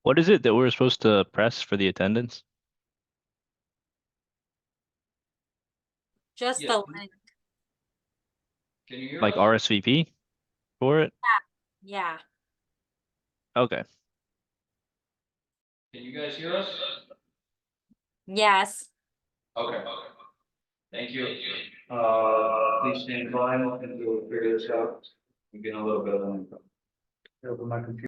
What is it that we're supposed to press for the attendance? Just Yeah. the link. Can you hear Like us? RSVP for it? Yeah. Okay. Can you guys hear us? Yes. Okay. Thank you. Please stand by and we'll figure this out. I'm getting a little bit of an open my computer.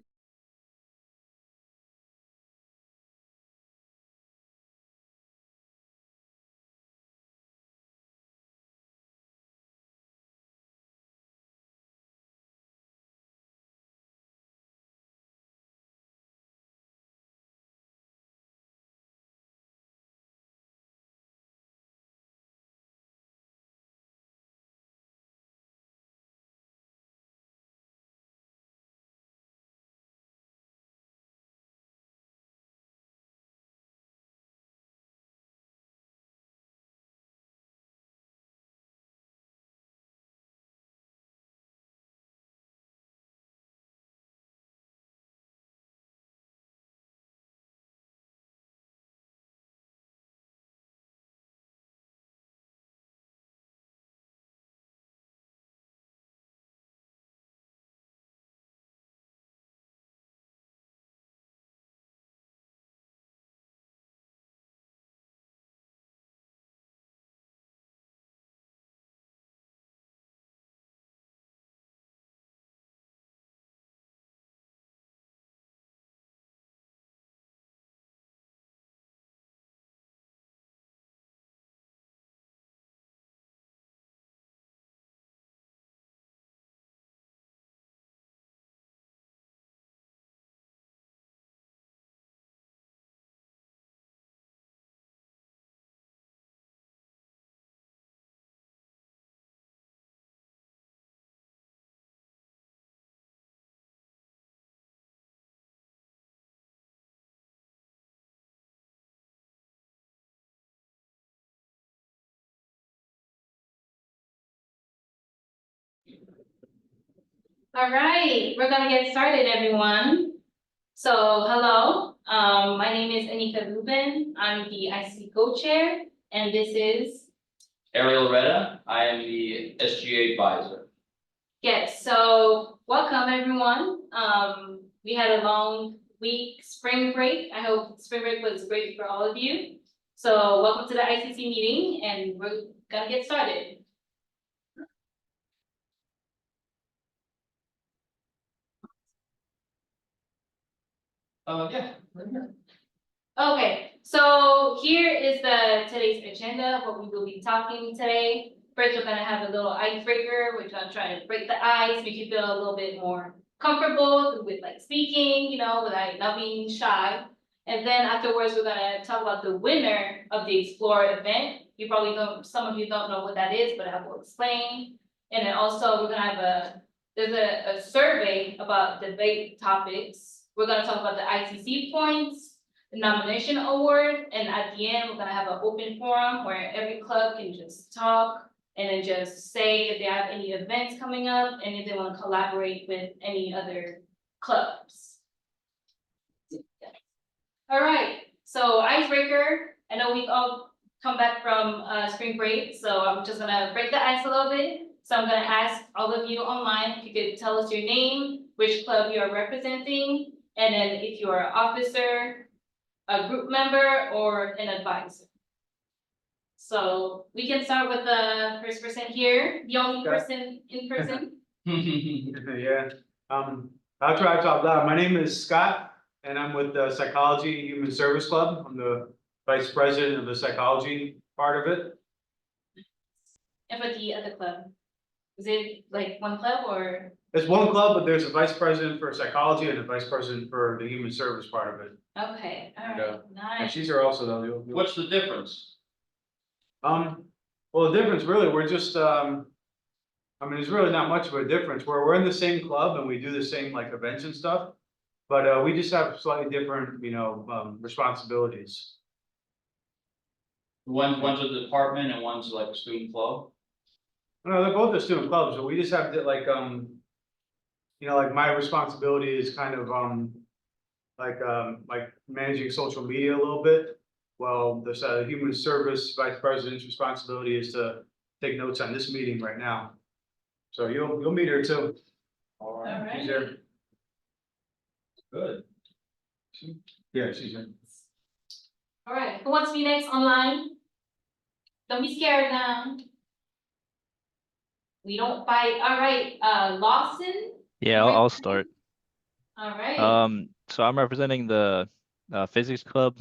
All right, we're gonna get started, everyone. So, hello, my name is Annika Lubin. I'm the IC co-chair, and this is, Ariel Loretta, I am the SGA advisor. yes, so welcome, everyone. We had a long week, spring break. I hope spring break was great for all of you. So, welcome to the ICC meeting, and we're gonna get started. Yeah, right here. Okay, so here is today's agenda, what we will be talking today. First, we're gonna have a little icebreaker. We're gonna try to break the ice, make you feel a little bit more comfortable with like speaking, without not being shy. And then afterwards, we're gonna talk about the winner of the Explore event. You probably don't, some of you don't know what that is, but I will explain. And then also, we're gonna have there's a survey about debate topics. We're gonna talk about the ICC points, the nomination award, and at the end, we're gonna have an open forum where every club can just talk and then just say if they have any events coming up and if they wanna collaborate with any other clubs. All right, so icebreaker, I know we all come back from spring break, so I'm just gonna break the ice a little bit. So I'm gonna ask all of you online if you could tell us your name, which club you are representing, and then if you are an officer, a group member, or an advisor. So we can start with the first person here, the only person in person. Yeah, I'll try to talk loud. My name is Scott, and I'm with the Psychology Human Service Club. I'm the vice president of the psychology part of it. And for the other club, is it like one club or? There's one club, but there's a vice president for psychology and a vice president for the human service part of it. Okay, all Yeah. right, And nice. she's here also though. What's the difference? Well, the difference really, we're just, I mean, there's really not much of a difference. We're in the same club and we do the same like events and stuff. But we just have slightly different, responsibilities. One's a department and one's like a student club. No, they're both the student clubs, but we just have to like, like my responsibility is kind of, like managing social media a little bit. Well, the human service vice president's responsibility is to take notes on this meeting right now. So you'll meet her too. All She's there. Good. Yeah, she's in. All right, who wants to be next online? Don't be scared now. We don't fight. All right, Lawson, Yeah, I'll start. all right. So I'm representing the physics club.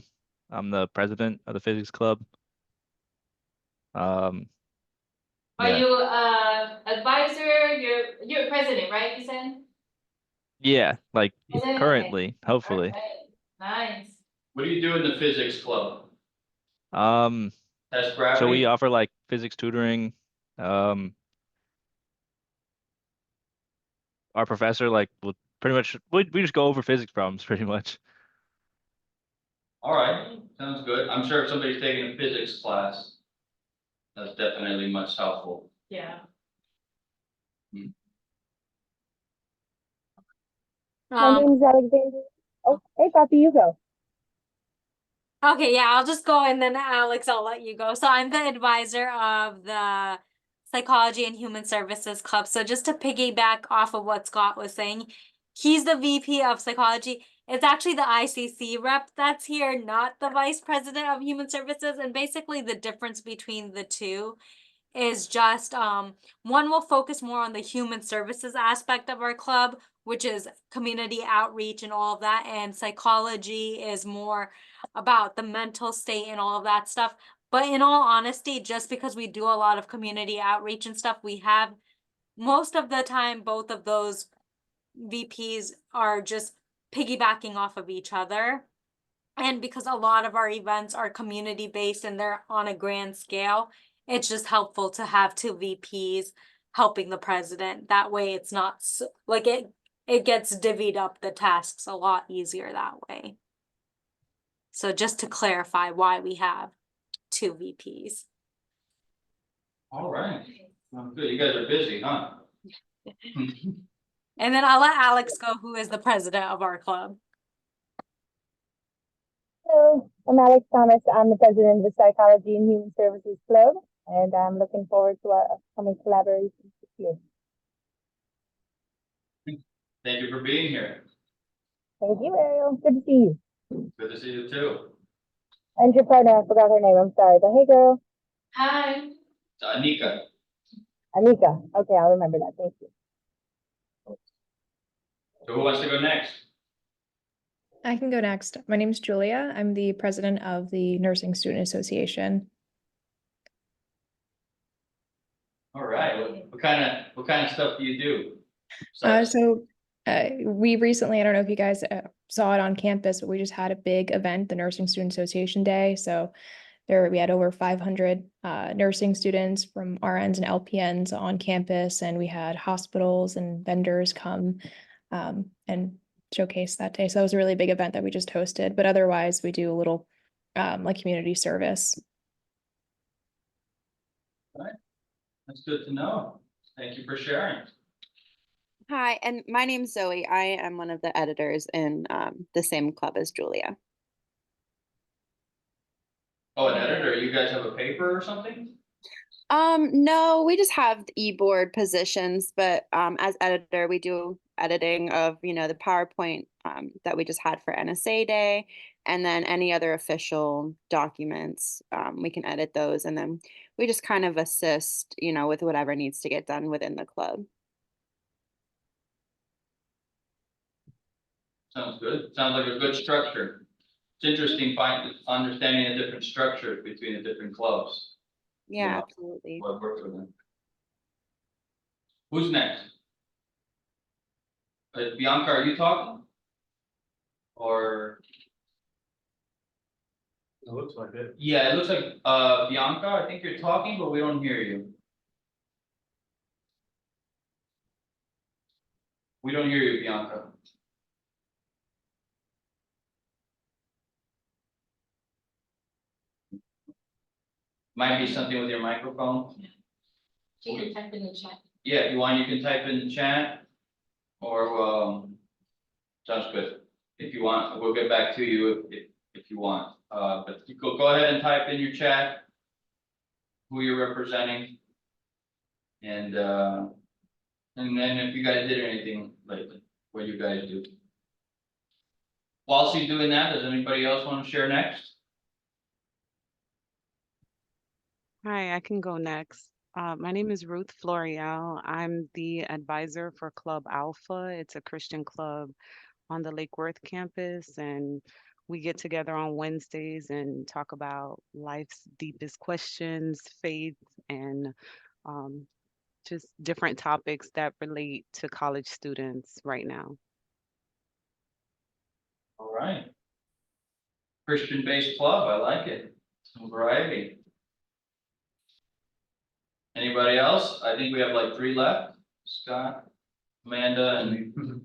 I'm the president of the physics club. Are Yeah. you advisor? You're president, right? You said? Yeah, like President? Okay. currently, hopefully. Alright, nice. What do you do in the physics club? Um, Test so we gravity? offer like physics tutoring. Our professor like will pretty much we just go over physics problems pretty much. All right, sounds good. I'm sure if somebody's taking a physics class, that's definitely much helpful. Yeah. My name is Alexandria. Oh, hey, Poppy, you go. Okay, yeah, I'll just go and then Alex, I'll let you go. So I'm the advisor of the Psychology and Human Services Club. So just to piggyback off of what Scott was saying, he's the VP of Psychology. It's actually the ICC rep that's here, not the Vice President of Human Services. And basically the difference between the two is just one will focus more on the human services aspect of our club, which is community outreach and all of that, and psychology is more about the mental state and all of that stuff. But in all honesty, just because we do a lot of community outreach and stuff, we have most of the time both of those VPs are just piggybacking off of each other. And because a lot of our events are community based and they're on a grand scale, it's just helpful to have two VPs helping the president. That way it's not like it gets divvied up the tasks a lot easier that way. So just to clarify why we have two VPs. All right, well, good. You guys are busy, huh? And then I'll let Alex go, who is the president of our club. Hello, I'm Alex Thomas. I'm the president of the Psychology and Human Services Club, and I'm looking forward to our upcoming collaboration this year. Thank you for being here. Thank you, Ariel. Good to see you. Good to see you too. And your partner, I forgot her name. I'm sorry, but hey, girl, Hi. It's Annika. Annika. Okay, I'll remember that. Thank you. So who wants to go next? I can go next. My name is Julia. I'm the president of the Nursing Student Association. All right, what kind of stuff do you do? We recently, I don't know if you guys saw it on campus, but we just had a big event, the Nursing Student Association Day. So we had over 500 nursing students from RNs and LPNs on campus, and we had hospitals and vendors come and showcase that day. So that was a really big event that we just hosted, but otherwise we do a little like community service. That's good to know. Thank you for sharing. Hi, and my name's Zoe. I am one of the editors in the same club as Julia. Oh, an editor, you guys have a paper or something? No, we just have e-board positions, but as editor, we do editing of, the PowerPoint that we just had for NSA Day, and then any other official documents, we can edit those, and then we just kind of assist, with whatever needs to get done within the club. Sounds good. Sounds like a good structure. It's interesting understanding the different structures between the different clubs. Yeah, Yeah. absolutely. What works for them. Who's next? Bianca, are you talking? Or, It looks like it. yeah, it looks like, Bianca, I think you're talking, but we don't hear you. We don't hear you, Bianca. Might be something with your microphone. You can type in the chat. Yeah, you can type in the chat, or, sounds good. if you want, we'll get back to you if you want. But you go ahead and type in your chat who you're representing. And then if you guys did anything lately, what you guys do. Whilst he's doing that, does anybody else want to share next? Hi, I can go next. My name is Ruth Florial. I'm the advisor for Club Alpha. It's a Christian club on the Lake Worth campus, and we get together on Wednesdays and talk about life's deepest questions, faith, and just different topics that relate to college students right now. All right. Christian-based club, I like it. Some variety. Anybody else? I think we have like 3 left. Scott, Amanda, and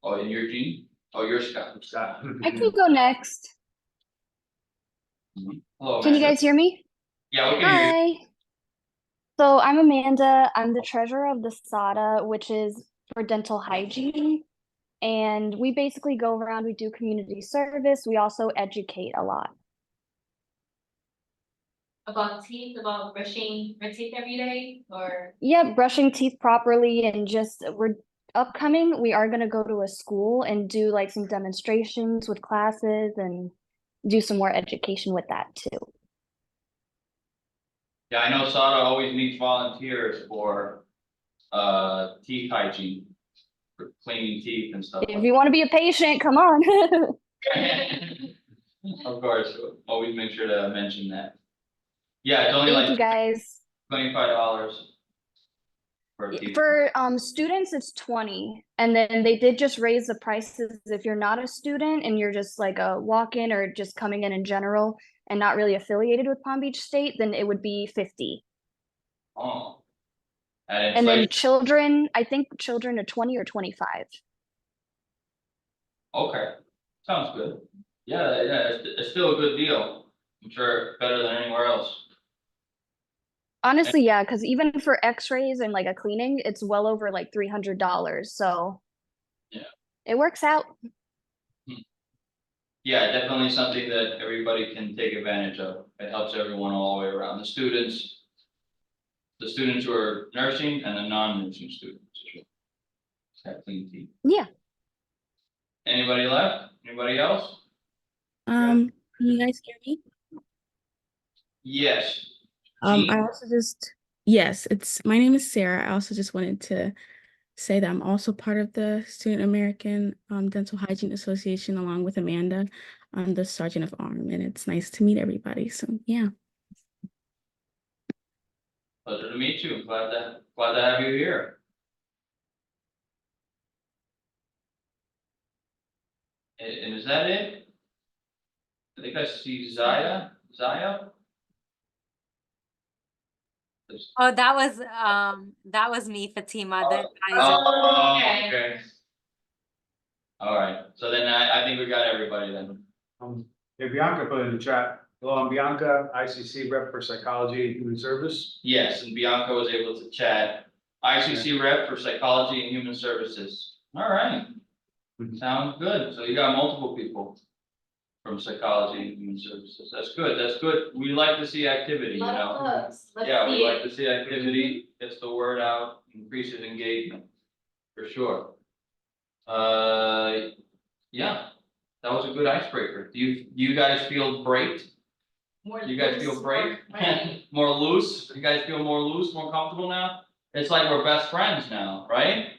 oh, and you're Jean. Oh, you're Scott. Scott. I can go next. Hello, Can you Amanda. guys hear me? Yeah, we can hear you. Hi. So I'm Amanda. I'm the treasurer of the SADA, which is for dental hygiene. And we basically go around, we do community service. We also educate a lot. About teeth, about brushing your teeth every day, or? Yeah, brushing teeth properly, and just we're upcoming, we are going to go to a school and do like some demonstrations with classes and do some more education with that too. Yeah, I know SADA always needs volunteers for teeth hygiene, for cleaning teeth and stuff. If you want to be a patient, come on. Of course, always make sure to mention that. Yeah, it's only Thank you like guys. $25 for teeth. For students, it's 20, and then they did just raise the prices. If you're not a student and you're just like a walk-in or just coming in general and not really affiliated with Palm Beach State, then it would be 50. Oh. And then children, I think children are 20 or 25. Okay, sounds good. Yeah, it's still a good deal. I'm sure better than anywhere else. Honestly, yeah, because even for x-rays and like a cleaning, it's well over like $300. So yeah, it works out. Yeah, definitely something that everybody can take advantage of. It helps everyone all the way around. The students who are nursing and the non-nursing students. Have clean teeth. Yeah. Anybody left? Anybody else? Can you guys hear me? Yes. I also just, yes, my name is Sarah. I also just wanted to say that I'm also part of the Student American Dental Hygiene Association, along with Amanda. I'm the Sergeant of Arm, and it's nice to meet everybody. So yeah. Pleasure to meet you. Glad to have you here. And is that it? I think I see Zaya. Oh, that was me, Fatima, the advisor. Oh, okay. All right. So then I think we got everybody then. Yeah, Bianca put in the chat. Hello, I'm Bianca, ICC rep for Psychology and Human Service. Yes, and Bianca was able to chat. ICC rep for Psychology and Human Services. All right. Sounds good. So you got multiple people from Psychology and Human Services. That's good. That's good. We like to see activity, you know. Yeah, we like to see activity. Gets the word out, increases engagement, for sure. Yeah, that was a good icebreaker. Do you guys feel great? You guys feel great? More loose? You guys feel more loose, more comfortable now? It's like we're best friends now, right?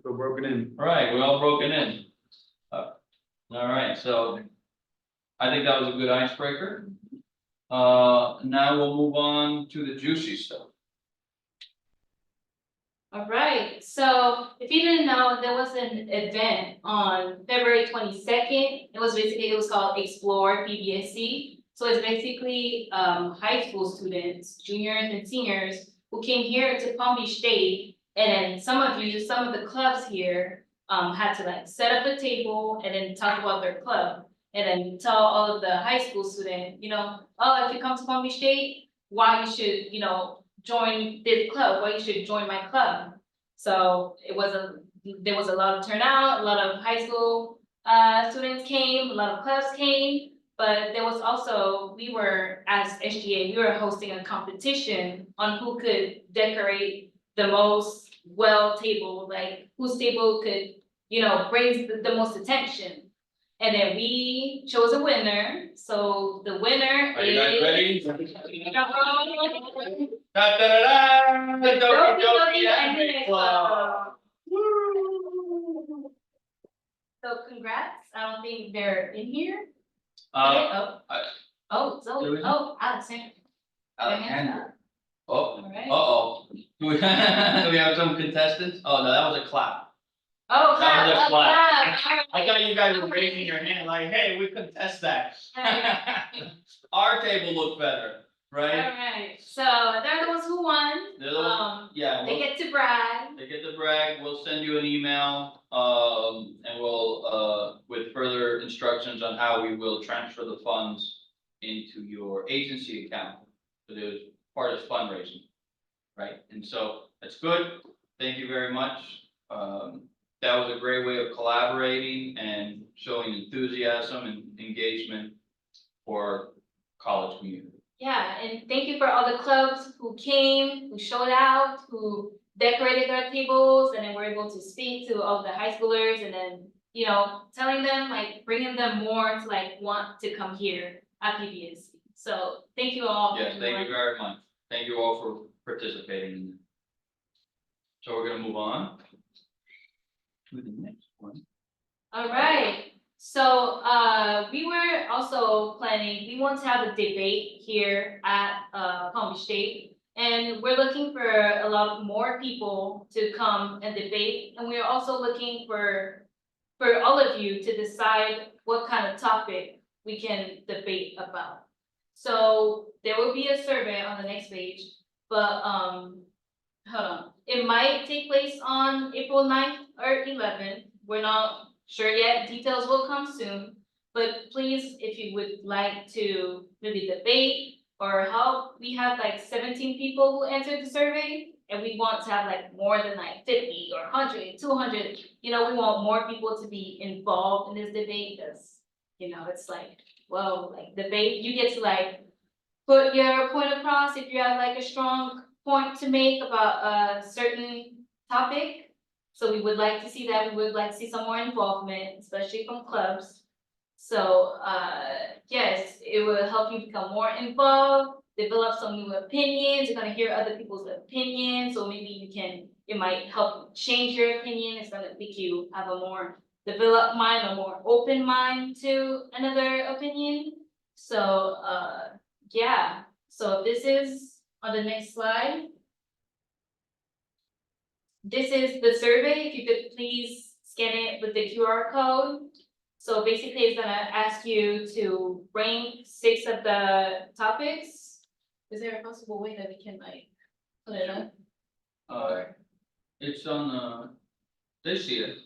We're broken in. Right, we're all broken in. All right, so I think that was a good icebreaker. Now we'll move on to the juicy stuff. All right, so if you didn't know, there was an event on February 22nd. It was called Explore PBSC. So it's basically high school students, juniors and seniors, who came here to Palm Beach State. And then some of the clubs here had to like set up a table and then talk about their club. And then tell all of the high school students, you know, oh, if you come to Palm Beach State, why you should, you know, join this club, why you should join my club. So there was a lot of turnout, a lot of high school students came, a lot of clubs came, but there was also, we were, as SGA, we were hosting a competition on who could decorate the most well table, like whose table could, brings the most attention. And then we chose a winner, so the winner Are you guys ready? is. Da, da, da, da, the Doki Doki Doki Anime Anime Club. Club. Woo! So congrats, I don't think they're in here. Uh, Zoe, Alexandria. Alexandria. Oh, Alright. uh-oh. Do we have some contestants? Oh, no, that was a clap. Oh, That was a clap. clap. I thought you guys were raising your hand like, hey, we contest that. Our table looked better, right? Alright, so they're the ones who won, They're the ones- Yeah, they get to brag. they get the brag, we'll send you an email, and we'll, with further instructions on how we will transfer the funds into your agency account. So there's part of fundraising, right? And so that's good, thank you very much. That was a great way of collaborating and showing enthusiasm and engagement for our college community. Yeah, and thank you for all the clubs who came, who showed out, who decorated their tables, and then we're able to speak to all the high schoolers, and then, telling them, like, bringing them more to, like, want to come here at PBSC. So, thank you all. Yes, thank you very much. Thank you all for participating in that. So we're gonna move on to the next one. All right, so, we were also planning, we want to have a debate here at, Palm Beach State. And we're looking for a lot more people to come and debate, and we're also looking for all of you to decide what kind of topic we can debate about. So there will be a survey on the next page, but, hold on, it might take place on April 9th or 11th, we're not sure yet, details will come soon. But please, if you would like to maybe debate or help, we have like 17 people who answered the survey. And we want to have like more than like 50 or 100, 200, we want more people to be involved in this debate, because, it's like, well, like debate, you get to like put your point across if you have like a strong point to make about a certain topic. So we would like to see that, we would like to see some more involvement, especially from clubs. So, yes, it will help you become more involved, develop some new opinions, you're gonna hear other people's opinions, so maybe it might help change your opinion, it's gonna make you have a more developed mind, a more open mind to another opinion. So, yeah, so this is on the next slide. This is the survey, if you could please scan it with the QR code. So basically, it's gonna ask you to rank 6 of the topics. Is there a possible way that we can like put it up? It's on, they see it,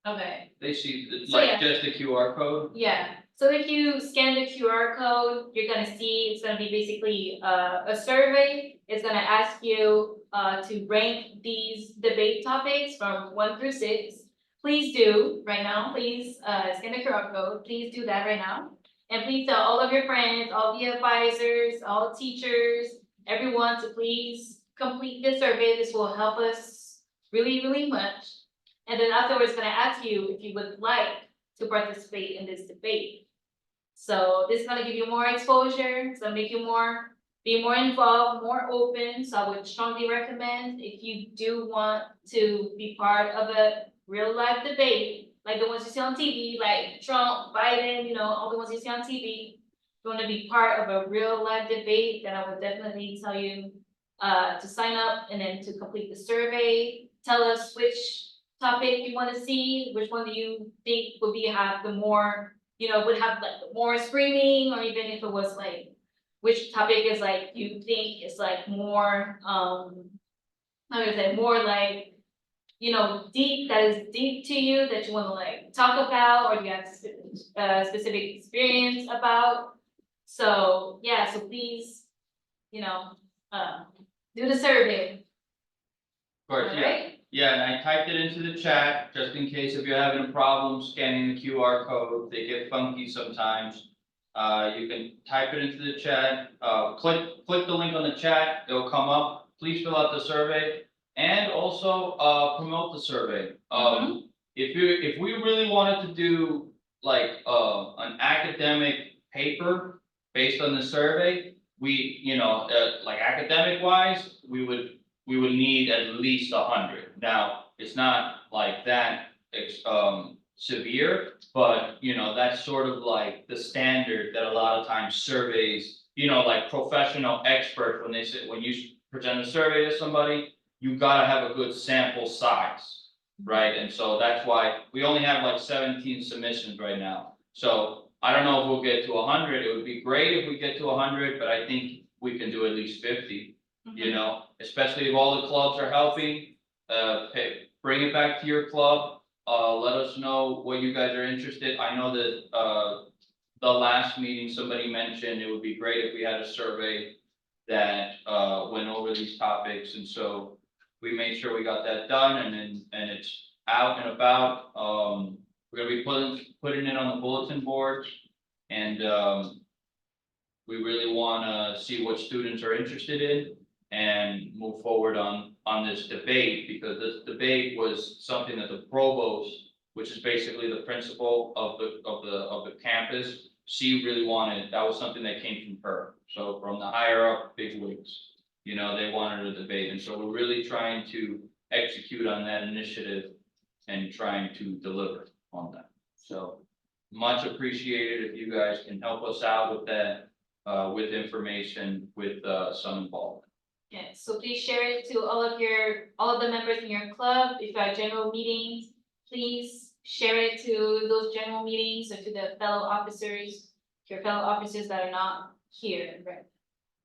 Okay, they see, it's So, like yeah. just the QR code. yeah, so if you scan the QR code, you're gonna see, it's gonna be basically a survey. It's gonna ask you to rank these debate topics from 1 through 6. Please do right now, please scan the QR code, please do that right now. And please tell all of your friends, all the advisors, all teachers, everyone to please complete this survey. This will help us really, really much. And then afterwards, it's gonna ask you if you would like to participate in this debate. So this is gonna give you more exposure, it's gonna make you be more involved, more open. So I would strongly recommend, if you do want to be part of a real life debate, like the ones you see on TV, like Trump, Biden, all the ones you see on TV. If you wanna be part of a real life debate, then I would definitely tell you to sign up and then to complete the survey. Tell us which topic you wanna see, which one do you think would have the more, would have like the more screaming, or even if it was like, which topic is like, you think is like more, how do I say, more like, deep, that is deep to you, that you wanna like talk about, or do you have specific experience about? So, yeah, so please, do the survey. Of course, yeah, Alright? Yeah, and I typed it into the chat, just in case if you're having a problem scanning the QR code, they get funky sometimes. You can type it into the chat, click the link on the chat, it'll come up, please fill out the survey. And also, promote the survey. If we really wanted to do like, an academic paper based on the survey, we, like academic wise, we would need at least 100. Now, it's not like that, severe, but that's sort of like the standard that a lot of times surveys, like professional experts, when they say, when you present a survey to somebody, you gotta have a good sample size, right? And so that's why we only have like 17 submissions right now. So I don't know if we'll get to 100. It would be great if we get to 100, but I think we can do at least 50. Especially if all the clubs are helping, bring it back to your club. Let us know what you guys are interested. I know that, the last meeting, somebody mentioned it would be great if we had a survey that, went over these topics, and so we made sure we got that done, and it's out and about. We're gonna be putting it on the bulletin boards, and, we really wanna see what students are interested in and move forward on this debate, because this debate was something that the provost, which is basically the principal of the campus, she really wanted. That was something that came from her. So from the higher up bigwigs, they wanted a debate, and so we're really trying to execute on that initiative and trying to deliver on that. So much appreciated if you guys can help us out with that, with information, with some involvement. Yeah, so please share it to all of the members in your club. If you have general meetings, please share it to those general meetings or to the fellow officers, your fellow officers that are not here, right?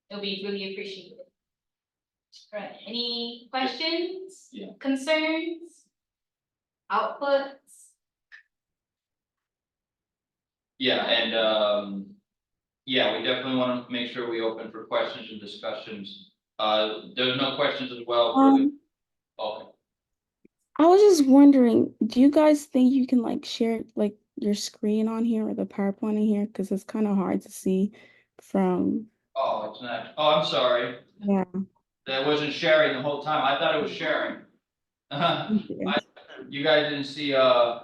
It'll be really appreciated. All right, any questions? Yeah. Concerns? Outputs? Yeah, and yeah, we definitely want to make sure we open for questions and discussions. There's no questions as well for the, okay. I was just wondering, do you guys think you can like share like your screen on here or the PowerPoint in here? Because it's kind of hard to see from. Oh, it's not, oh, I'm sorry. Yeah. That wasn't sharing the whole time. I thought it was sharing. You guys didn't see, I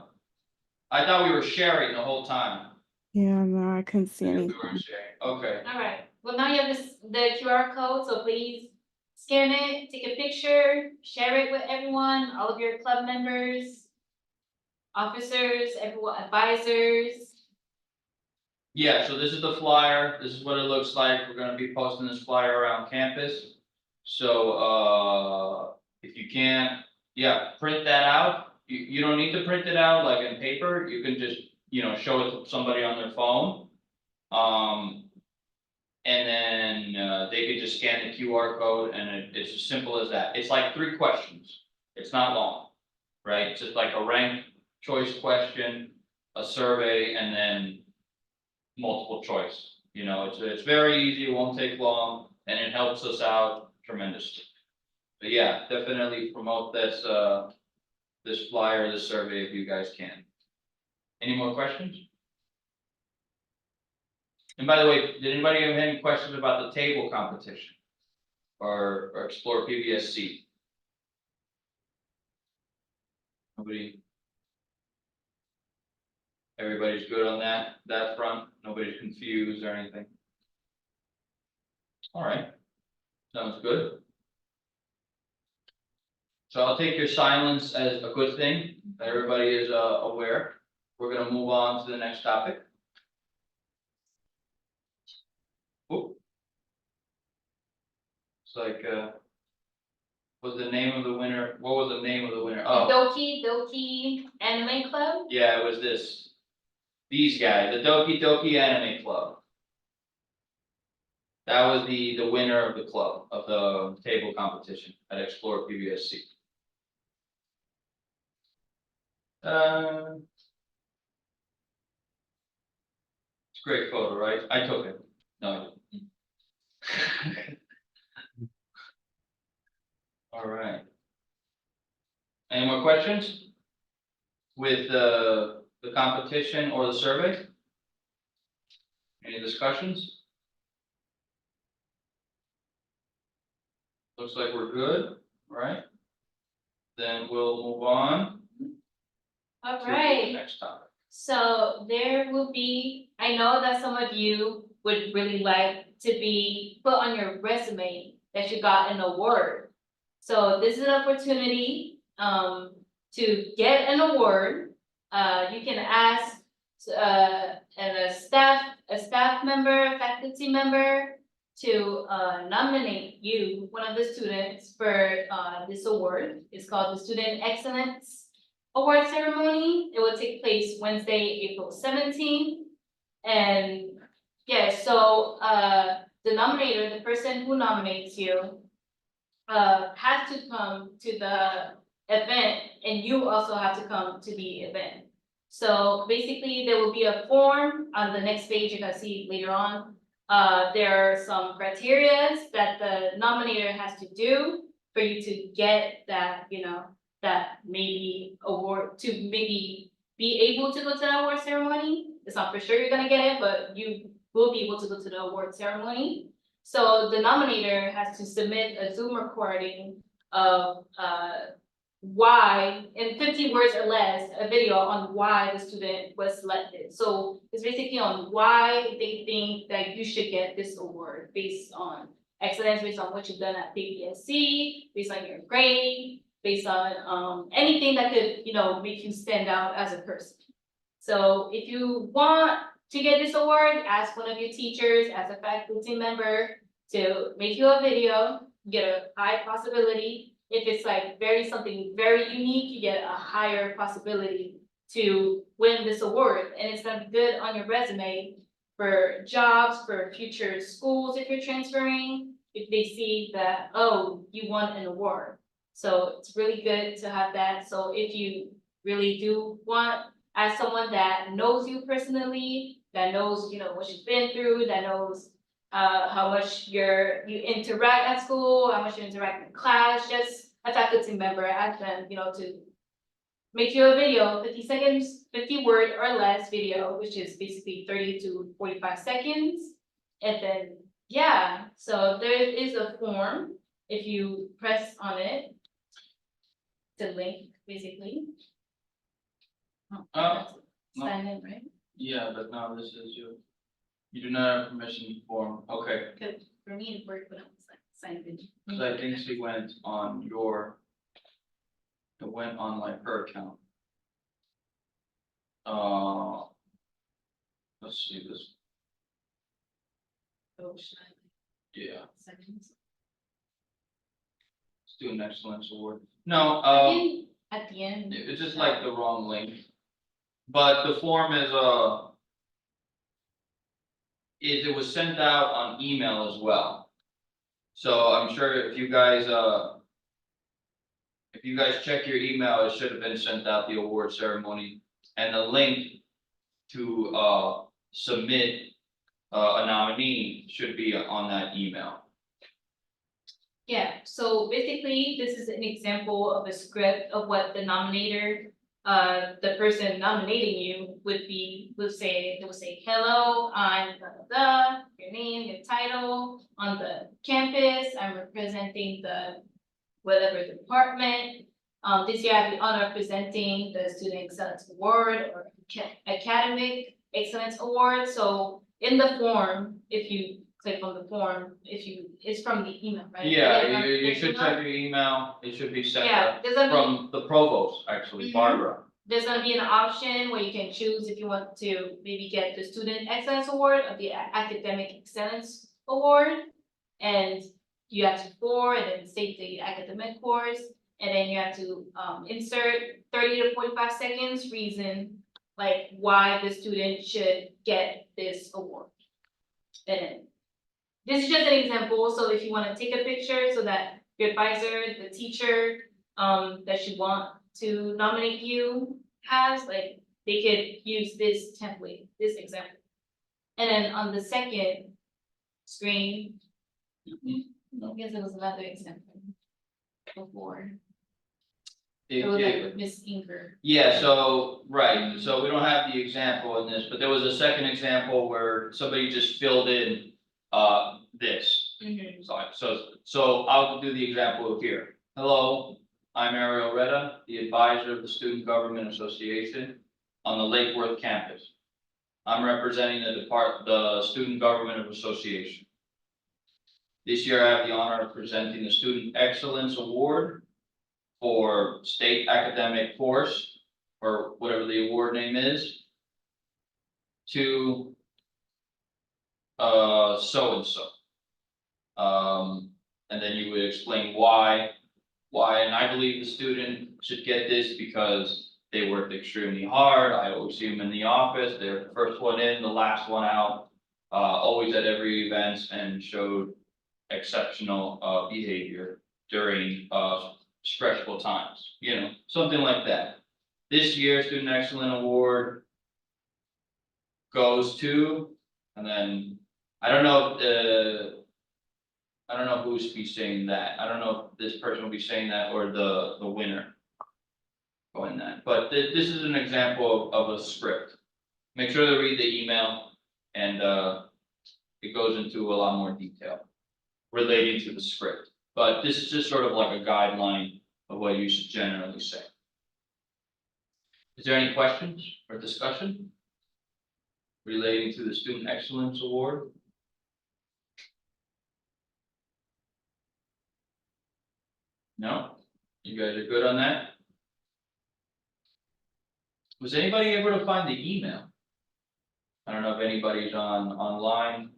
thought we were sharing the whole time. Yeah, no, I couldn't see We anything. weren't sharing. Okay. All right, well, now you have the QR code, so please scan it, take a picture, share it with everyone, all of your club members, officers, everyone, advisors. Yeah, so this is the flyer. This is what it looks like. We're gonna be posting this flyer around campus. So, if you can't, yeah, print that out. You don't need to print it out like in paper. You can just, show it to somebody on their phone. And then, they could just scan the QR code, and it's as simple as that. It's like 3 questions. It's not long, right? It's just like a ranked choice question, a survey, and then multiple choice. It's very easy, it won't take long, and it helps us out tremendously. But yeah, definitely promote this, this flyer, this survey if you guys can. Any more questions? And by the way, did anybody have any questions about the table competition? Or Explore PBSC? Nobody? Everybody's good on that front? Nobody's confused or anything? All right, sounds good. So I'll take your silence as a good thing. Everybody is aware. We're gonna move on to the next topic. Oop. It's like, what's the name of the winner? What was the name of the winner? Oh, Doki Anime Club. yeah, it was these guys, the Doki Anime Club. That was the winner of the club, of the table competition at Explore PBSC. It's a great photo, right? I took it. No, I didn't. All right. Any more questions? With the competition or the survey? Any discussions? Looks like we're good, right? Then we'll move on All to the right. next topic. So there will be, I know that some of you would really like to be put on your resume that you got an award. So this is an opportunity to get an award. You can ask and a staff member, faculty member to nominate you, one of the students, for this award. It's called the Student Excellence Award Ceremony. It will take place Wednesday, April 17th. And yeah, so the nominator, the person who nominates you, has to come to the event, and you also have to come to the event. So basically, there will be a form on the next page, you can see later on. There are some criteria that the nominator has to do for you to get that, you know, that maybe award, to maybe be able to go to the award ceremony. It's not for sure you're gonna get it, but you will be able to go to the award ceremony. So the nominator has to submit a Zoom recording of why, in 50 words or less, a video on why the student was selected. So it's basically on why they think that you should get this award based on excellence, based on what you've done at PBSC, based on your grade, based on anything that could, you know, make you stand out as a person. So if you want to get this award, ask one of your teachers, as a faculty member, to make you a video. You get a high possibility. If it's like something very unique, you get a higher possibility to win this award. And it's gonna be good on your resume for jobs, for future schools if you're transferring, if they see that, oh, you won an award. So it's really good to have that. So if you really do want, as someone that knows you personally, that knows, you know, what you've been through, that knows how much you interact at school, how much you interact in class, just a faculty member, ask them, you know, to make you a video, 50 seconds, 50 word or less video, which is basically 30 to 45 seconds. And then, yeah, so there is a form. If you press on it, the link, basically. No. Sign in, right? Yeah, but now this is you. You do not have permission form, okay, Good, for me it worked when I was like signed in. because I think she went on it went on like her account. Let's see this, Oh, should I yeah, seconds? Student Excellence Award. No, Again, at the end. it's just like the wrong link. But the form is, it was sent out on email as well. So I'm sure if you guys check your email, it should have been sent out, the award ceremony, and the link to submit a nominee should be on that email. Yeah, so basically, this is an example of a script of what the nominator, the person nominating you would say, they would say, hello, I'm blah, blah, blah, your name, your title, on the campus, I'm representing the whatever department. This year I have the honor of presenting the Student Excellence Award or Academic Excellence Award. So in the form, if you click on the form, it's from the email, right? Yeah, you should check your email, it should be sent Yeah, there's gonna be, from the provost, actually, Mhm. Barbara. there's gonna be an option where you can choose if you want to maybe get the Student Excellence Award or the Academic Excellence Award. And you have to score and then state the academic course, and then you have to insert 30 to 45 seconds reason like why the student should get this award. And this is just an example, so if you want to take a picture so that your advisor, the teacher that you want to nominate you has, like, they could use this template, this example. And then on the second screen, I guess it was another example before. It was like Miss Inger. Yeah, so, right, so we don't have the example in this, but there was a second example where somebody just filled in, this. Mhm. So I'll do the example here. Hello, I'm Ariel Retta, the advisor of the Student Government Association on the Lake Worth campus. I'm representing the Student Government Association. This year, I have the honor of presenting the Student Excellence Award for state academic course, or whatever the award name is, to so-and-so. And then you would explain why, and I believe the student should get this because they worked extremely hard. I always see them in the office, they're the first one in, the last one out, always at every event, and showed exceptional behavior during stressful times, you know, something like that. This year, Student Excellent Award goes to, and then I don't know who's be saying that. I don't know if this person will be saying that or the winner going that. But this is an example of a script. Make sure to read the email, and it goes into a lot more detail relating to the script. But this is just sort of like a guideline of what you should generally say. Is there any questions or discussion relating to the Student Excellence Award? No? You guys are good on that? Was anybody able to find the email? I don't know if anybody's online,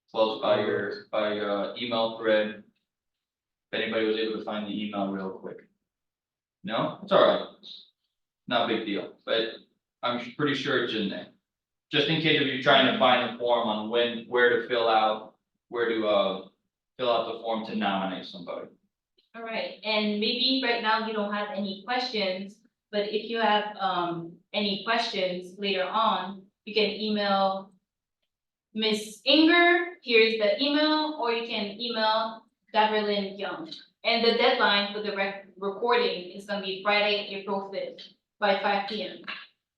close by your email thread. If anybody was able to find the email real quick. No, it's all right. Not a big deal, but I'm pretty sure it's in there. Just in case if you're trying to find a form on where to fill out the form to nominate somebody. All right, and maybe right now you don't have any questions, but if you have any questions later on, you can email Miss Inger. Here's the email, or you can email Gabrielyn Young. And the deadline for the recording is gonna be Friday, April 5th by 5 p.m.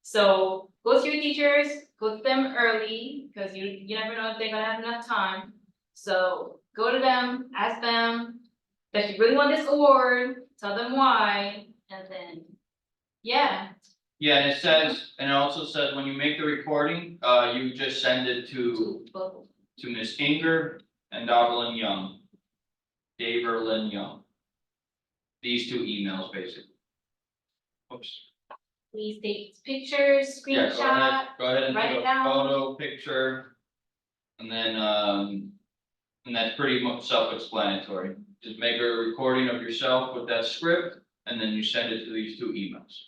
So go to your teachers, go to them early, because you never know if they're gonna have enough time. So go to them, ask them that you really want this award, tell them why, and then, yeah. Yeah, and it also says when you make the recording, you just send it to Miss Inger and Daverlyn Young. These two emails, basically. Oops. Please take pictures, Yeah, screenshot. go ahead and write take it a down. photo, picture. And then, and that's pretty much self-explanatory. Just make a recording of yourself with that script, and then you send it to these two emails.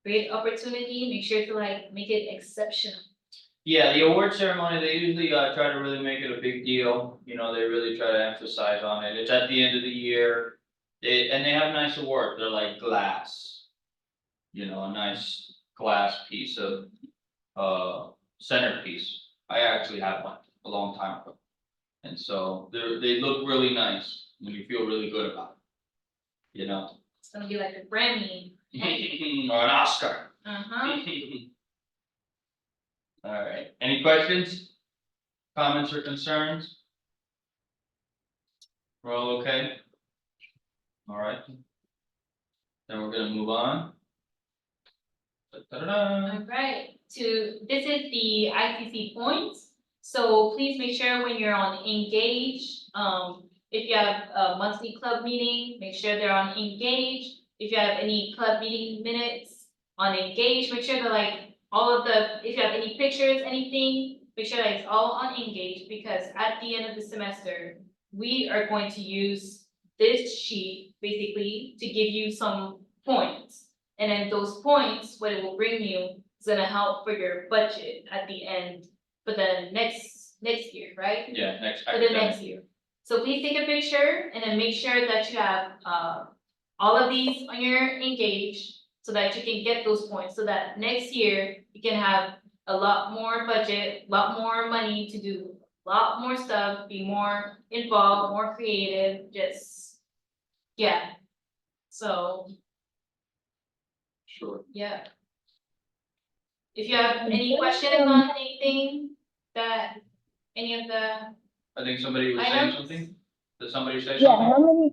Great opportunity, make sure to make it exceptional. Yeah, the award ceremony, they usually try to really make it a big deal, you know, they really try to emphasize on it, it's at the end of the year. And they have nice awards, they're like glass. You know, a nice glass piece of centerpiece. I actually had one a long time ago. And so they look really nice and you feel really good about it. You know? It's gonna be like a Grammy. Or an Oscar. Uh-huh. All right, any questions, comments or concerns? We're all okay? All right. Then we're gonna move on. Da-da-da. All right, this is the ICC points. So please make sure when you're on Engage, if you have a monthly club meeting, make sure they're on Engage. If you have any club meeting minutes on Engage, make sure that if you have any pictures, anything, make sure that it's all on Engage, because at the end of the semester, we are going to use this sheet basically to give you some points. And then those points, what it will bring you is gonna help for your budget at the end for the next year, right? Yeah, next For the academic. next year. So please take a picture and then make sure that you have all of these on your Engage so that you can get those points, so that next year you can have a lot more budget, a lot more money to do a lot more stuff, be more involved, more creative, just, yeah. So, Sure. yeah. If you have any questions on anything that, any of the, I think somebody was I saying know. something. Did somebody say Yeah, something? how many,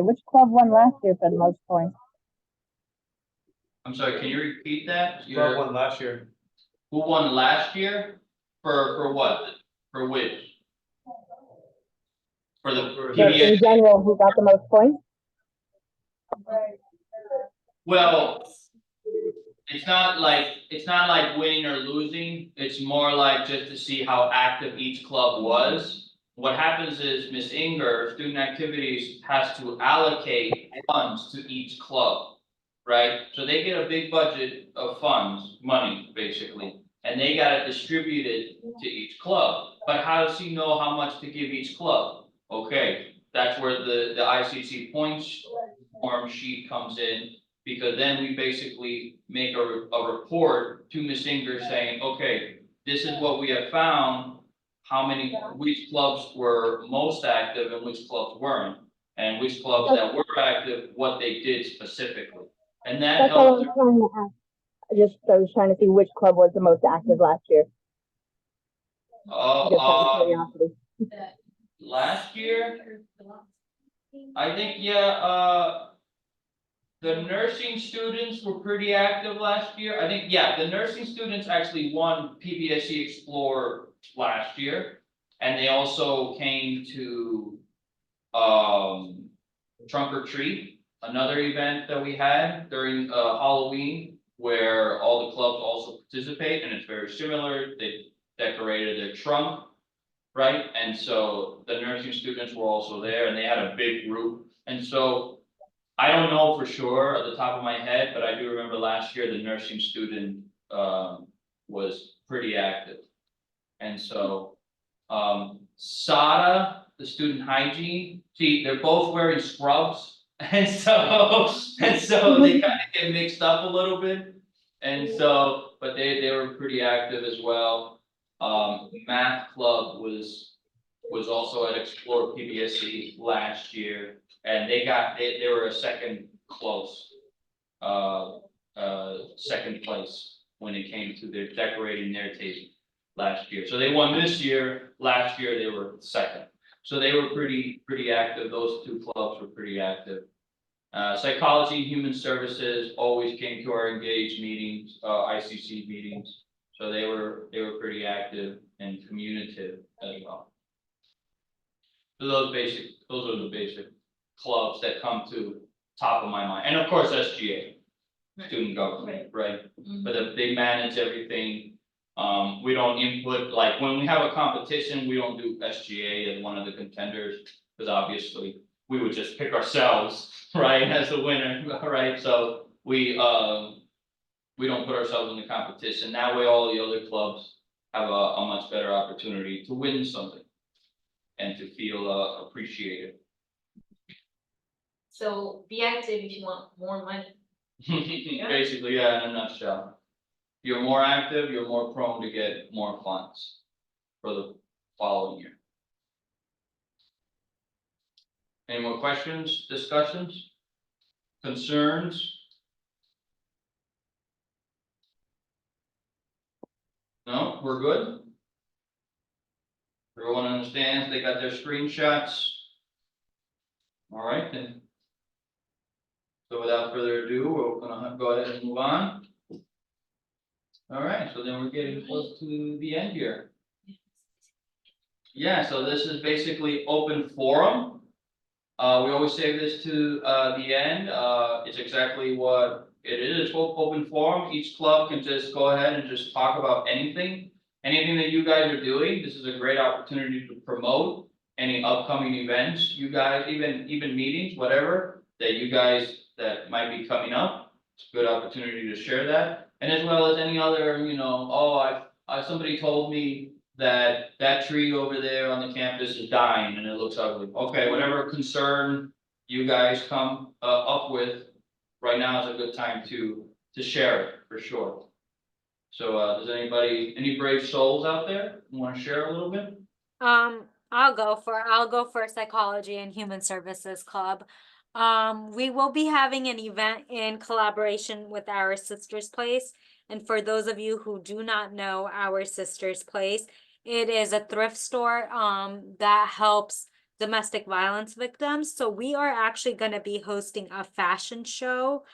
which club won last year for the most points? I'm sorry, can you repeat that? Club Your, won last year. who won last year? For what? For which? For the PBSC? In general, who got the most points? Well, it's not like winning or losing. It's more like just to see how active each club was. What happens is Miss Inger, Student Activities, has to allocate funds to each club, right? So they get a big budget of funds, money, basically, and they gotta distribute it to each club. But how does he know how much to give each club? Okay, that's where the ICC points form sheet comes in, because then we basically make a report to Ms. Inger saying, okay, this is what we have found, which clubs were most active and which clubs weren't, and which clubs that were active, what they did specifically. And that That's all I helps. was trying to ask. I was trying to see which club was the most active last year. Just out of curiosity. Last year, I think, the nursing students were pretty active last year. I think, the nursing students actually won PBSC Explore last year. And they also came to, Trunk or Treat, another event that we had during, Halloween, where all the clubs also participate, and it's very similar. They decorated their trunk, right? And so the nursing students were also there, and they had a big group. And so I don't know for sure at the top of my head, but I do remember last year the nursing student was pretty active. And so SADA, the student hygiene, see, they're both wearing scrubs. And so they kind of get mixed up a little bit. And so, but they were pretty active as well. Math club was also at Explore PBSC last year, and they were a second close, second place when it came to their decorating their table last year. So they won this year. Last year they were second. So they were pretty active. Those two clubs were pretty active. Psychology and Human Services always came to our engaged meetings, ICC meetings. So they were pretty active and communicative as well. So those are the basic clubs that come to top of my mind. And of course, SGA, student government, right? But they manage everything. We don't input, like when we have a competition, we don't do SGA as one of the contenders, because obviously we would just pick ourselves, right, as the winner, right? So we don't put ourselves in the competition. That way all the other clubs have a much better opportunity to win something and to feel appreciated. so be active if you want more money. Basically, yeah, in a nutshell. If you're more active, you're more prone to get more funds for the following year. Any more questions, discussions, concerns? No, we're good? Everyone understands, they got their screenshots? All right, then. So without further ado, we're gonna go ahead and move on. All right, so then we're getting close to the end here. Yeah, so this is basically open forum. We always save this to the end. It's exactly what it is. It's open forum. Each club can just go ahead and just talk about anything. Anything that you guys are doing. This is a great opportunity to promote any upcoming events. You guys, even meetings, whatever that you guys that might be coming up. It's a good opportunity to share that. And as well as any other, somebody told me that tree over there on the campus is dying and it looks ugly. Okay, whatever concern you guys come up with, right now is a good time to share it for sure. So does any brave souls out there want to share a little bit? I'll I'll go for Psychology and Human Services Club. We will be having an event in collaboration with Our Sister's Place. And for those of you who do not know Our Sister's Place, it is a thrift store that helps domestic violence victims. So we are actually going to be hosting a fashion show.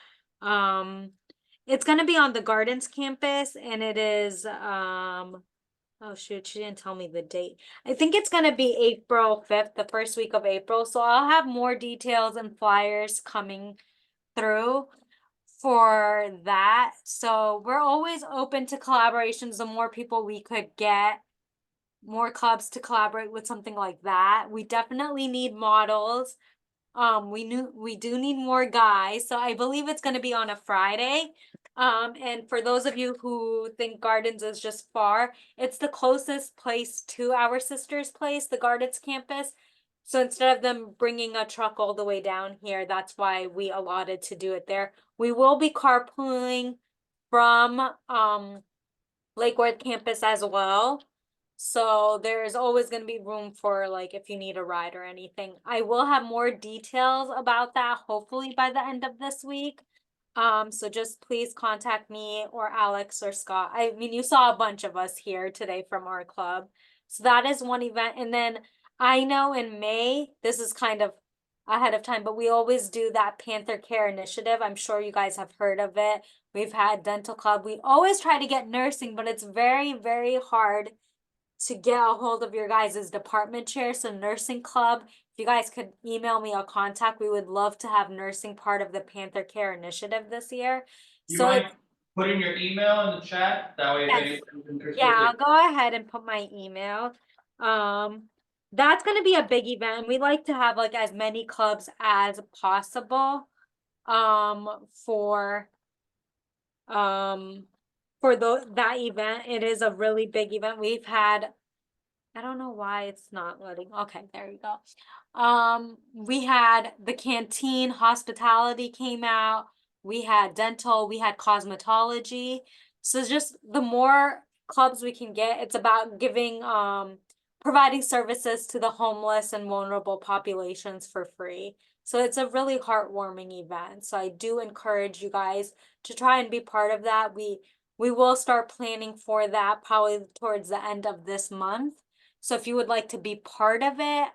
It's going to be on the Gardens campus, and it is oh shoot, she didn't tell me the date. I think it's gonna be April 5th, the first week of April. So I'll have more details and flyers coming through for that. So we're always open to collaborations. The more people we could get, more clubs to collaborate with something like that. We definitely need models. We do need more guys. So I believe it's gonna be on a Friday. And for those of you who think Gardens is just far, it's the closest place to Our Sister's Place, the Gardens campus. So instead of them bringing a truck all the way down here, that's why we allotted to do it there. We will be carpooling from Lake Worth campus as well. So there's always going to be room for like if you need a ride or anything. I will have more details about that hopefully by the end of this week. So just please contact me or Alex or Scott. I mean, you saw a bunch of us here today from our club. So that is one event. And then I know in May, this is kind of ahead of time, but we always do that Panther Care initiative. I'm sure you guys have heard of it. We've had dental club. We always try to get nursing, but it's very, very hard to get a hold of your guys' department chair. So nursing club, if you guys could email me a contact, we would love to have nursing part of the Panther Care initiative this year. You So mind putting your email in the chat? That way if Yes. anyone's interested. yeah, I'll go ahead and put my email. That's gonna be a big event. We like to have like as many clubs as possible. For that event. It is a really big event. We've had, I don't know why it's not letting. Okay, there you go. We had the canteen, hospitality came out. We had dental, we had cosmetology. So it's just the more clubs we can get, it's about giving providing services to the homeless and vulnerable populations for free. So it's a really heartwarming event. So I do encourage you guys to try and be part of that. We will start planning for that probably towards the end of this month. So if you would like to be part of it,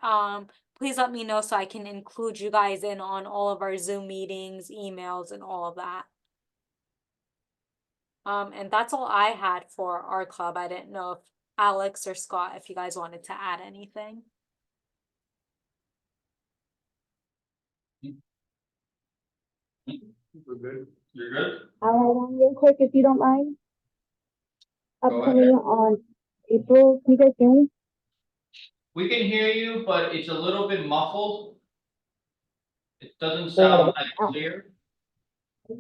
please let me know so I can include you guys in on all of our Zoom meetings, emails, and all of that. And that's all I had for our club. I didn't know if Alex or Scott, if you guys wanted to add anything. We're good. You're good? I'll add on real quick if you don't mind. Go ahead. Upcoming on April, can you guys hear me? We can hear you, but it's a little bit muffled. It doesn't sound like clear. Is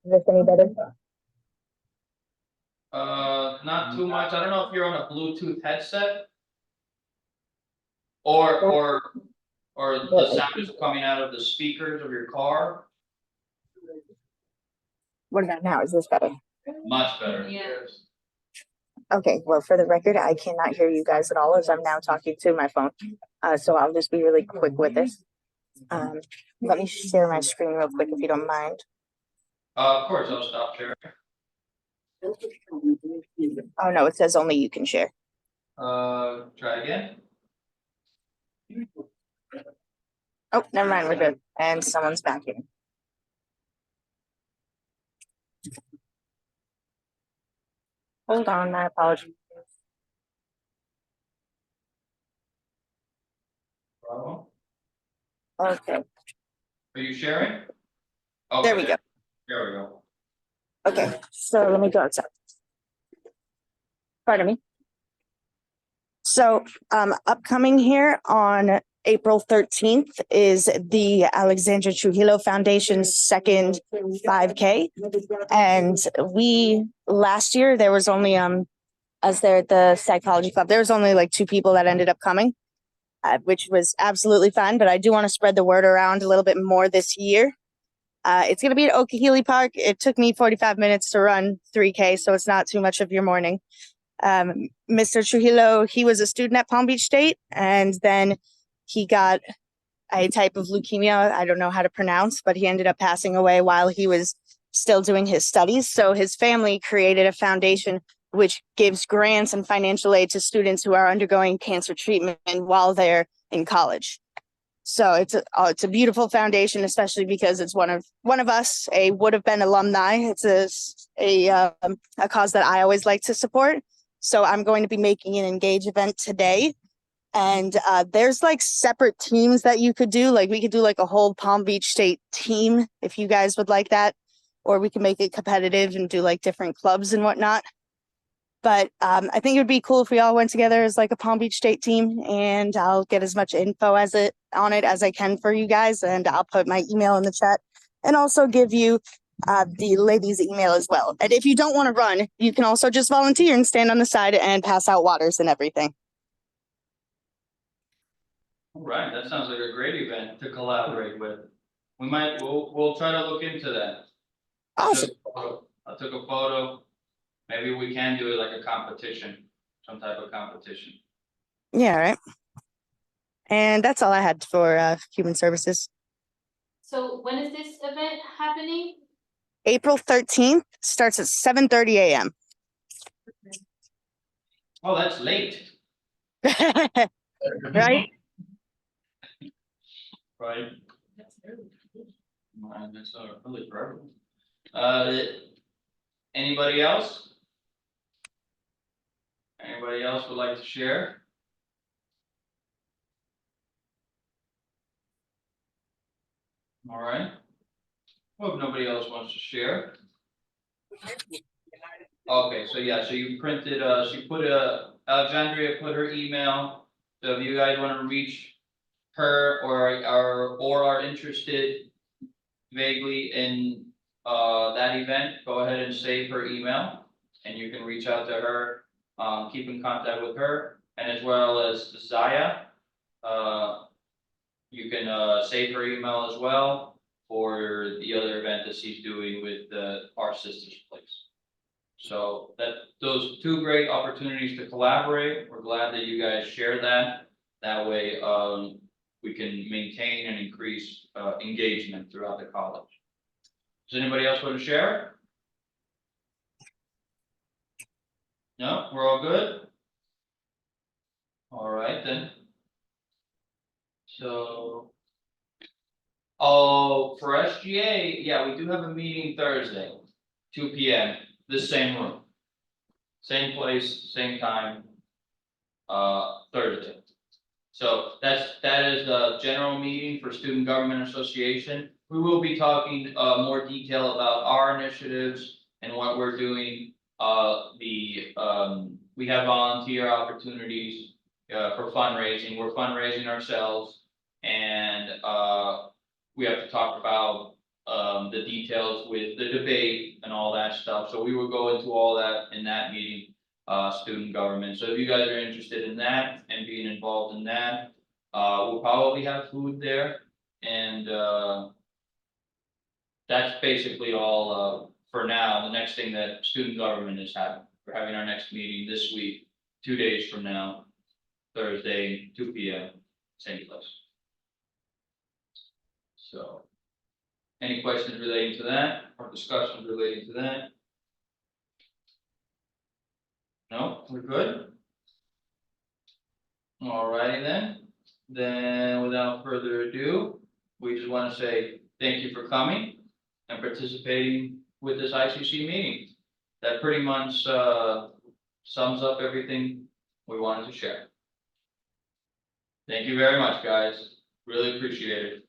this any better? Not too much. I don't know if you're on a Bluetooth headset. Or the sound is coming out of the speakers of your car. What about now? Is this better? Much better. Yeah. Okay, well, for the record, I cannot hear you guys at all as I'm now talking to my phone. So I'll just be really quick with this. Let me share my screen real quick if you don't mind. Of course, I'll stop sharing. Oh, no, it says only you can share. Try again. Oh, never mind, we're good. And someone's back in. Hold on, my apologies. Problem? Okay, Are you sharing? there we Okay, go. There we go. Okay, so let me go outside. Pardon me. So, upcoming here on April 13th is the Alexandria Trujillo Foundation's second 5K. And last year, there was only, as there at the psychology club, there was only like 2 people that ended up coming, which was absolutely fine. But I do want to spread the word around a little bit more this year. It's going to be at Okehilly Park. It took me 45 minutes to run 3K, so it's not too much of your morning. Mr. Trujillo, he was a student at Palm Beach State, and then he got a type of leukemia I don't know how to pronounce, but he ended up passing away while he was still doing his studies. So his family created a foundation which gives grants and financial aid to students who are undergoing cancer treatment while they're in college. So it's a beautiful foundation, especially because it's one of us, a would have been alumni. It's a cause that I always like to support. So I'm going to be making an Engage event today. And there's like separate teams that you could do. Like we could do like a whole Palm Beach State team if you guys would like that. Or we can make it competitive and do like different clubs and whatnot. But I think it would be cool if we all went together as like a Palm Beach State team, and I'll get as much info on it as I can for you guys, and I'll put my email in the chat and also give you the ladies' email as well. And if you don't want to run, you can also just volunteer and stand on the side and pass out waters and everything. All right, that sounds like a great event to collaborate with. We'll try to look into that. Awesome. I took a photo. Maybe we can do it like a competition, some type of competition. Yeah, right. And that's all I had for Human Services. So when is this event happening? April 13th, starts at 7:30 a.m. Oh, that's late. Right? Right. That's really for everyone. Anybody else? Anybody else would like to share? All right. Well, if nobody else wants to share. Okay, so yeah, so you printed, she put Alexandria put her email. So if you guys want to reach her or are interested vaguely in that event, go ahead and save her email and you can reach out to her, keep in contact with her, and as well as Zaya. You can save her email as well for the other event that she's doing with our sister's place. So those two great opportunities to collaborate. We're glad that you guys share that. That way, we can maintain and increase engagement throughout the college. Does anybody else want to share? No, we're all good. All right then. So, for SGA, yeah, we do have a meeting Thursday, 2 p.m. This same room, same place, same time. Thursday. So that is the general meeting for Student Government Association. We will be talking more detail about our initiatives and what we're doing. We have volunteer opportunities for fundraising. We're fundraising ourselves, and we have to talk about the details with the debate and all that stuff. So we will go into all that in that meeting. Student government. So if you guys are interested in that and being involved in that, we'll probably have food there, and that's basically all for now. The next thing that student government is having, we're having our next meeting this week, 2 days from now, Thursday, 2 p.m. same place. So, any questions relating to that or discussions relating to that? No, we're good. All righty then. Then without further ado, we just want to say thank you for coming and participating with this ICC meeting. That pretty much sums up everything we wanted to share. Thank you very much, guys. Really appreciate it.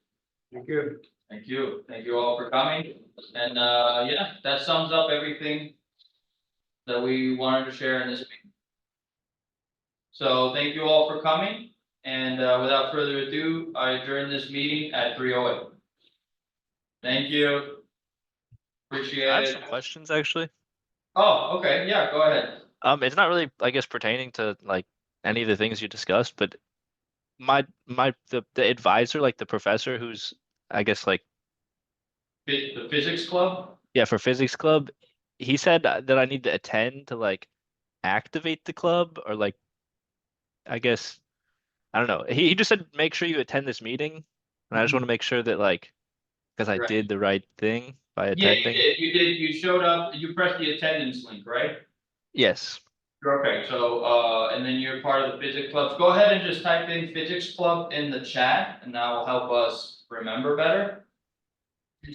Thank you. Thank you. Thank you all for coming. And yeah, that sums up everything that we wanted to share in this meeting. So thank you all for coming, and without further ado, I adjourn this meeting at 3:08. Thank you. Appreciate I have it. some questions actually. Oh, okay, yeah, go ahead. It's not really, I guess, pertaining to like any of the things you discussed, but the advisor, like the professor who's, I guess, like The physics club? yeah, for physics club, he said that I need to attend to like activate the club or like, I guess, I don't know. He just said, make sure you attend this meeting. And I just want to make sure that like, because I Right. did the right thing by Yeah, attending. you showed up, you pressed the attendance link, right? Yes. Okay, so, and then you're part of the physics clubs. Go ahead and just type in physics club in the chat and that will help us remember better.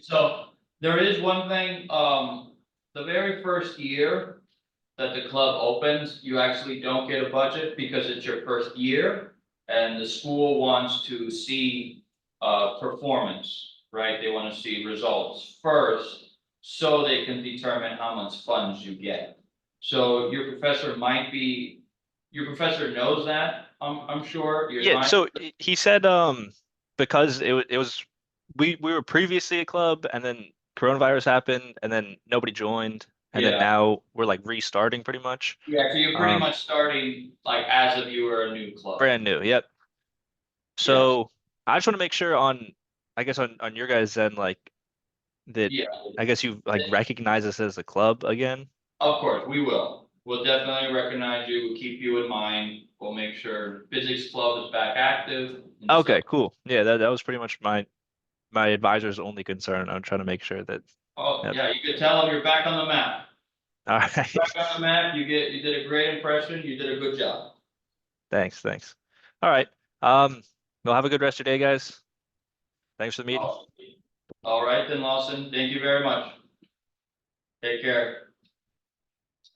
So there is one thing, the very first year that the club opens, you actually don't get a budget because it's your first year. And the school wants to see, performance, right? They want to see results first, so they can determine how much funds you get. So your professor knows that, I'm sure. You Yeah. might. So he said, because it was, we were previously a club and then coronavirus happened and then nobody joined. And then Yeah, now we're like restarting pretty much. yeah, so you're pretty much starting like as if you were a new club. Brand new. Yep. Yeah. So I just want to make sure on, I guess on your guys' end, like that, Yeah, I guess you like recognize us as a club again. of course, we will. We'll definitely recognize you, we'll keep you in mind, we'll make sure physics club is back active and Okay, stuff. cool. Yeah, that was pretty much my advisor's only concern. I'm trying to make sure that. Oh, Yep. yeah, you could tell them you're back on the map. All right. Back on the map, you did a great impression, you did a good job. Thanks. All right. Well, have a good rest of your day, guys. Thanks for the meeting. Awesome. All right then, Lawson, thank you very much. Take care.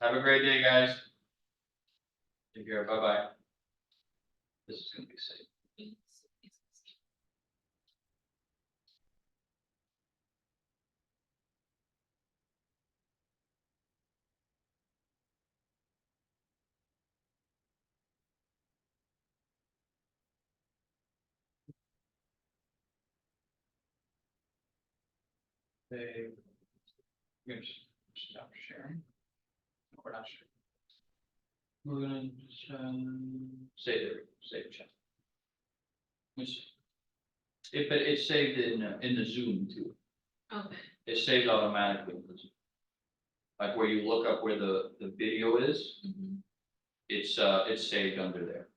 Have a great day, guys. Take care, bye-bye. This is gonna be safe. They. We're gonna stop sharing. No, we're not sharing. We're gonna just, save chat. Let me see. It's saved in the Zoom too. Okay. It saves automatically. Like where you look up where the video is, it's saved under there.